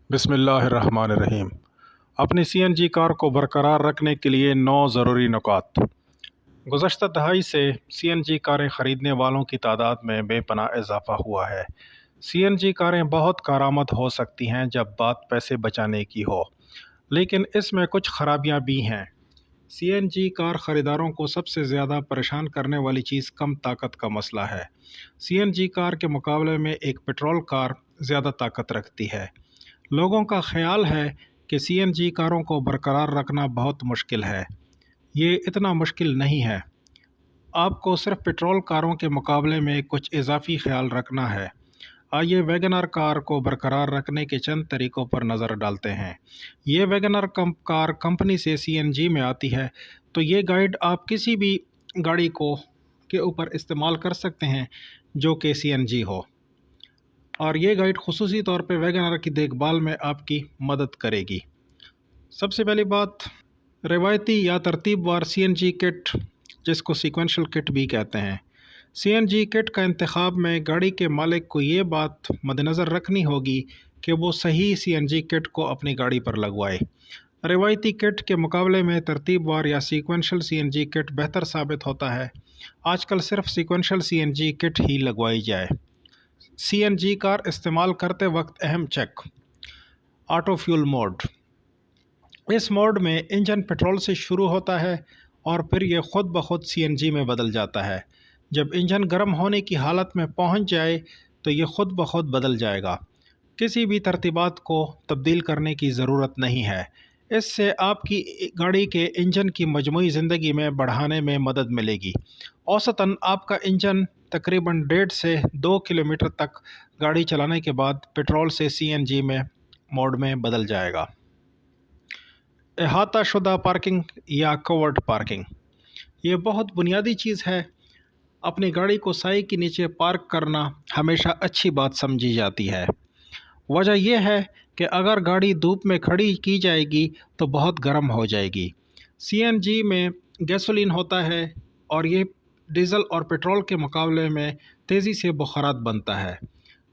بسم اللہ الرحمن الرحیم۔ اپنی سی این جی کار کو برقرار رکھنے کے لیے 9 ضروری نکات۔ گزشتہ دہائی سے سی این جی کاریں خریدنے والوں کی تعداد میں بے پناہ اضافہ ہوا ہے۔ سی این جی کاریں بہت کارآمد ہو سکتی ہیں جب بات پیسے بچانے کی ہو، لیکن اس میں کچھ خرابیاں بھی ہیں۔ سی این جی کار خریداروں کو سب سے زیادہ پریشان کرنے والی چیز کم طاقت کا مسئلہ ہے۔ سی این جی کار کے مقابلے میں ایک پیٹرول کار زیادہ طاقت رکھتی ہے۔ لوگوں کا خیال ہے کہ سی این جی کاروں کو برقرار رکھنا بہت مشکل ہے۔ یہ اتنا مشکل نہیں ہے۔ آپ کو صرف پیٹرول کاروں کے مقابلے میں کچھ اضافی خیال رکھنا ہے۔ آئیے ویگن آر کار کو برقرار رکھنے کے چند طریقوں پر نظر ڈالتے ہیں۔ یہ ویگن آر کار کمپنی سے سی این جی میں آتی ہے، تو یہ گائیڈ آپ کسی بھی گاڑی کے اوپر استعمال کر سکتے ہیں جو کہ سی این جی ہو، اور یہ گائیڈ خصوصی طور پہ ویگن آر کی دیکھ بھال میں آپ کی مدد کرے گی۔ سب سے پہلی بات، روایتی یا ترتیب وار سی این جی کٹ، جس کو سیکوینشل کٹ بھی کہتے ہیں۔ سی این جی کٹ کا انتخاب میں گاڑی کے مالک کو یہ بات مد نظر رکھنی ہوگی کہ وہ صحیح سی این جی کٹ کو اپنی گاڑی پر لگوائے۔ روایتی کٹ کے مقابلے میں ترتیب وار یا سیکوینشل سی این جی کٹ بہتر ثابت ہوتا ہے۔ آج کل صرف سیکوینشل سی این جی کٹ ہی لگوائی جائے۔ سی این جی کار استعمال کرتے وقت اہم چیک۔ Auto fuel mode. اس موڈ میں انجن پیٹرول سے شروع ہوتا ہے اور پھر یہ خود بخود سی این جی میں بدل جاتا ہے۔ جب انجن گرم ہونے کی حالت میں پہنچ جائے تو یہ خود بخود بدل جائے گا۔ کسی بھی ترتیبات کو تبدیل کرنے کی ضرورت نہیں ہے۔ اس سے آپ کی گاڑی کے انجن کی مجموعی زندگی میں بڑھانے میں مدد ملے گی۔ اوسطاً آپ کا انجن تقریباً 1.5 سے 2 کلومیٹر تک گاڑی چلانے کے بعد پیٹرول سے سی این جی میں موڈ میں بدل جائے گا۔ احاطہ شدہ پارکنگ یا کورڈ پارکنگ، یہ بہت بنیادی چیز ہے۔ اپنی گاڑی کو سائے کے نیچے پارک کرنا ہمیشہ اچھی بات سمجھی جاتی ہے۔ وجہ یہ ہے کہ اگر گاڑی دھوپ میں کھڑی کی جائے گی تو بہت گرم ہو جائے گی۔ سی این جی میں گیسولین ہوتا ہے اور یہ ڈیزل اور پیٹرول کے مقابلے میں تیزی سے بخارات بنتا ہے۔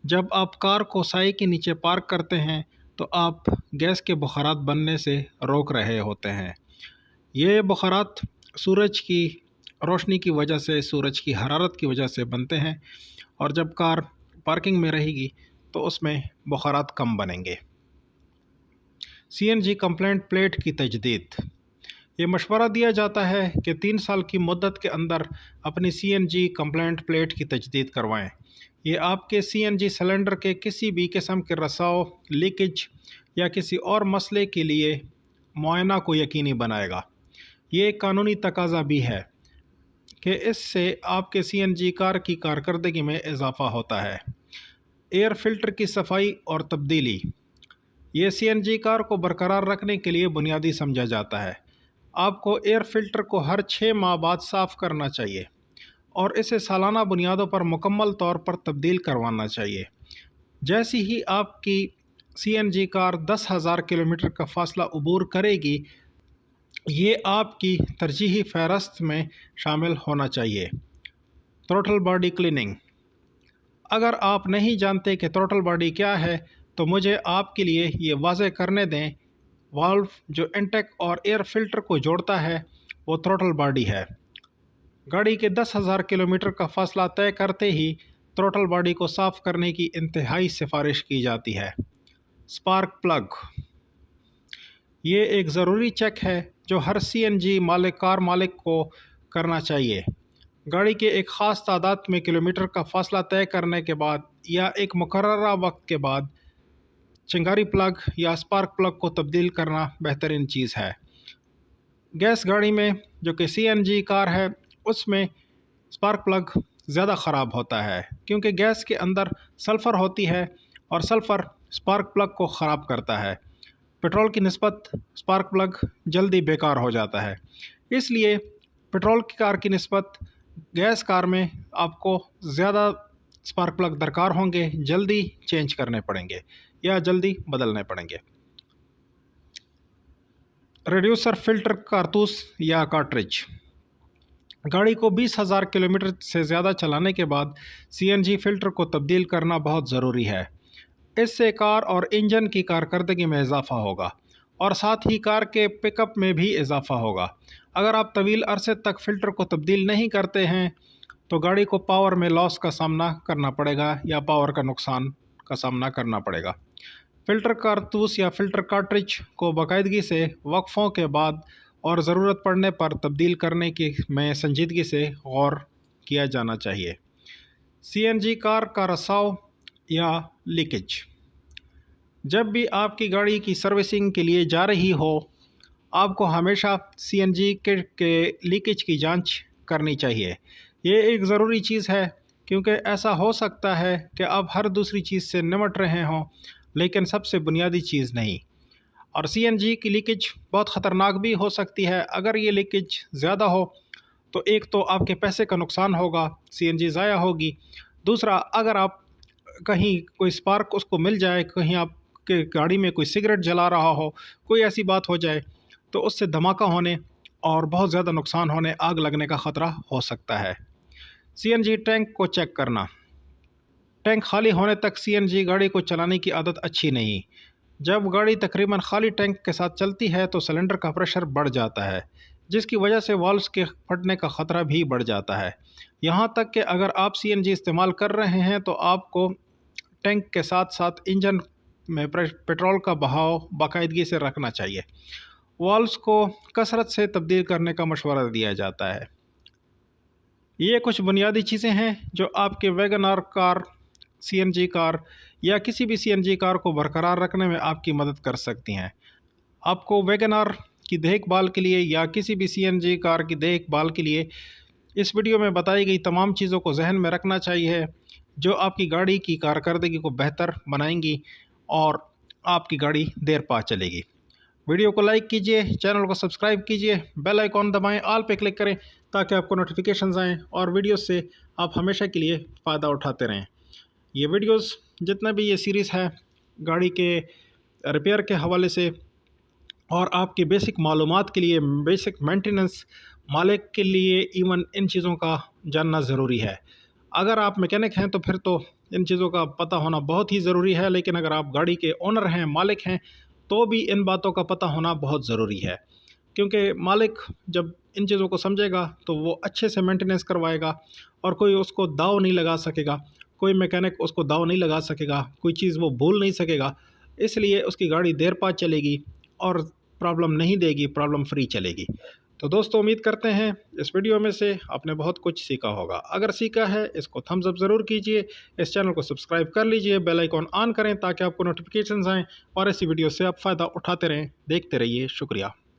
جب آپ کار کو سائے کے نیچے پارک کرتے ہیں تو آپ گیس کے بخارات بننے سے روک رہے ہوتے ہیں۔ یہ بخارات سورج کی روشنی کی وجہ سے، سورج کی حرارت کی وجہ سے بنتے ہیں، اور جب کار پارکنگ میں رہے گی تو اس میں بخارات کم بنیں گے۔ سی این جی کمپلینٹ پلیٹ کی تجدید۔ یہ مشورہ دیا جاتا ہے کہ 3 سال کی مدت کے اندر اپنی سی این جی کمپلینٹ پلیٹ کی تجدید کروائیں۔ یہ آپ کے سی این جی سلنڈر کے کسی بھی قسم کے رساؤ، لیکیج یا کسی اور مسئلے کے لیے معائنہ کو یقینی بنائے گا۔ یہ ایک قانونی تقاضا بھی ہے کہ اس سے آپ کے سی این جی کار کی کارکردگی میں اضافہ ہوتا ہے۔ ایئر فلٹر کی صفائی اور تبدیلی، یہ سی این جی کار کو برقرار رکھنے کے لیے بنیادی سمجھا جاتا ہے۔ آپ کو ایئر فلٹر کو ہر 6 ماہ بعد صاف کرنا چاہیے اور اسے سالانہ بنیادوں پر مکمل طور پر تبدیل کروانا چاہیے۔ جیسی ہی آپ کی سی این جی کار 10,000 کلومیٹر کا فاصلہ عبور کرے گی، یہ آپ کی ترجیحی فہرست میں شامل ہونا چاہیے۔ Throttle body cleaning. اگر آپ نہیں جانتے کہ تھروٹل باڈی کیا ہے تو مجھے آپ کے لیے یہ واضح کرنے دیں۔ والو جو انٹیک اور ایئر فلٹر کو جوڑتا ہے وہ تھروٹل باڈی ہے۔ گاڑی کے 10,000 کلومیٹر کا فاصلہ طے کرتے ہی تھروٹل باڈی کو صاف کرنے کی انتہائی سفارش کی جاتی ہے۔ اسپارک پلگ، یہ ایک ضروری چیک ہے جو ہر سی این جی کار مالک کو کرنا چاہیے۔ گاڑی کے ایک خاص تعداد میں کلومیٹر کا فاصلہ طے کرنے کے بعد یا ایک مقررہ وقت کے بعد چنگاری پلگ یا اسپارک پلگ کو تبدیل کرنا بہترین چیز ہے۔ گیس گاڑی میں جو کہ سی این جی کار ہے، اس میں اسپارک پلگ زیادہ خراب ہوتا ہے کیونکہ گیس کے اندر سلفر ہوتی ہے اور سلفر اسپارک پلگ کو خراب کرتا ہے۔ پیٹرول کی نسبت اسپارک پلگ جلدی بیکار ہو جاتا ہے، اس لیے پیٹرول کی کار کی نسبت گیس کار میں آپ کو زیادہ اسپارک پلگ درکار ہوں گے، جلدی چینج کرنے پڑیں گے یا جلدی بدلنے پڑیں گے۔ ریڈیوسر فلٹر کارتوس یا کارٹریج، گاڑی کو 20,000 کلومیٹر سے زیادہ چلانے کے بعد سی این جی فلٹر کو تبدیل کرنا بہت ضروری ہے۔ اس سے کار اور انجن کی کارکردگی میں اضافہ ہوگا اور ساتھ ہی کار کے پک اپ میں بھی اضافہ ہوگا۔ اگر آپ طویل عرصے تک فلٹر کو تبدیل نہیں کرتے ہیں تو گاڑی کو پاور میں لاس کا سامنا کرنا پڑے گا یا پاور کا نقصان کا سامنا کرنا پڑے گا۔ فلٹر کارتوس یا فلٹر کارٹریج کو باقاعدگی سے وقفوں کے بعد اور ضرورت پڑنے پر تبدیل کرنے کی میں سنجیدگی سے غور کیا جانا چاہیے۔ سی این جی کار کا رساؤ یا لیکیج۔ جب بھی آپ کی گاڑی کی سروسنگ کے لیے جا رہی ہو، آپ کو ہمیشہ سی این جی کے لیکیج کی جانچ کرنی چاہیے۔ یہ ایک ضروری چیز ہے کیونکہ ایسا ہو سکتا ہے کہ آپ ہر دوسری چیز سے نمٹ رہے ہوں لیکن سب سے بنیادی چیز نہیں۔ اور سی این جی کی لیکیج بہت خطرناک بھی ہو سکتی ہے۔ اگر یہ لیکیج زیادہ ہو تو ایک تو آپ کے پیسے کا نقصان ہوگا، سی این جی ضائع ہوگی۔ دوسرا، اگر آپ کہیں کوئی اسپارک اس کو مل جائے، کہیں آپ کے گاڑی میں کوئی سگریٹ جلا رہا ہو، کوئی ایسی بات ہو جائے تو اس سے دھماکہ ہونے اور بہت زیادہ نقصان ہونے، آگ لگنے کا خطرہ ہو سکتا ہے۔ سی این جی ٹینک کو چیک کرنا۔ ٹینک خالی ہونے تک سی این جی گاڑی کو چلانے کی عادت اچھی نہیں۔ جب گاڑی تقریباً خالی ٹینک کے ساتھ چلتی ہے تو سلنڈر کا پریشر بڑھ جاتا ہے، جس کی وجہ سے والوز کے پھٹنے کا خطرہ بھی بڑھ جاتا ہے۔ یہاں تک کہ اگر آپ سی این جی استعمال کر رہے ہیں تو آپ کو ٹینک کے ساتھ ساتھ انجن میں پیٹرول کا بہاؤ باقاعدگی سے رکھنا چاہیے۔ والوز کو کثرت سے تبدیل کرنے کا مشورہ دیا جاتا ہے۔ یہ کچھ بنیادی چیزیں ہیں جو آپ کے vegan are car, C N G کار یا کسی بھی سی این جی کار کو برقرار رکھنے میں آپ کی مدد کر سکتی ہیں۔ آپ کو ویگن آر کی دیکھ بھال کے لیے یا کسی بھی سی این جی کار کی دیکھ بھال کے لیے اس ویڈیو میں بتائی گئی تمام چیزوں کو ذہن میں رکھنا چاہیے جو آپ کی گاڑی کی کارکردگی کو بہتر بنائیں گی اور آپ کی گاڑی دیر پا چلے گی۔ ویڈیو کو لائک کیجئے، چینل کو سبسکرائب کیجئے، بیل آئیکن دبائیں، آل پہ کلک کریں تاکہ آپ کو نوٹیفیکیشنز آئیں اور ویڈیوز سے آپ ہمیشہ کے لیے فائدہ اٹھاتے رہیں۔ یہ ویڈیوز جتنا بھی یہ سیریز ہے گاڑی کے ریپیئر کے حوالے سے اور آپ کی بیسک معلومات کے لیے، بیسک مینٹیننس مالک کے لیے ایون ان چیزوں کا جاننا ضروری ہے۔ اگر آپ میکینک ہیں تو پھر تو ان چیزوں کا پتہ ہونا بہت ہی ضروری ہے، لیکن اگر آپ گاڑی کے اونر ہیں، مالک ہیں، تو بھی ان باتوں کا پتہ ہونا بہت ضروری ہے، کیونکہ مالک جب ان چیزوں کو سمجھے گا تو وہ اچھے سے مینٹیننس کروائے گا اور کوئی اس کو داؤ نہیں لگا سکے گا، کوئی میکینک اس کو داؤ نہیں لگا سکے گا، کوئی چیز وہ بھول نہیں سکے گا۔ اس لیے اس کی گاڑی دیر پا چلے گی اور پرابلم نہیں دے گی، پرابلم فری چلے گی۔ تو دوستو، امید کرتے ہیں اس ویڈیو میں سے آپ نے بہت کچھ سیکھا ہوگا۔ اگر سیکھا ہے اس کو تھمز اپ ضرور کیجئے، اس چینل کو سبسکرائب کر لیجئے، بیل آئیکن آن کریں تاکہ آپ کو نوٹیفیکیشنز آئیں اور ایسی ویڈیو سے آپ فائدہ اٹھاتے رہیں۔ دیکھتے رہیے، شکریہ۔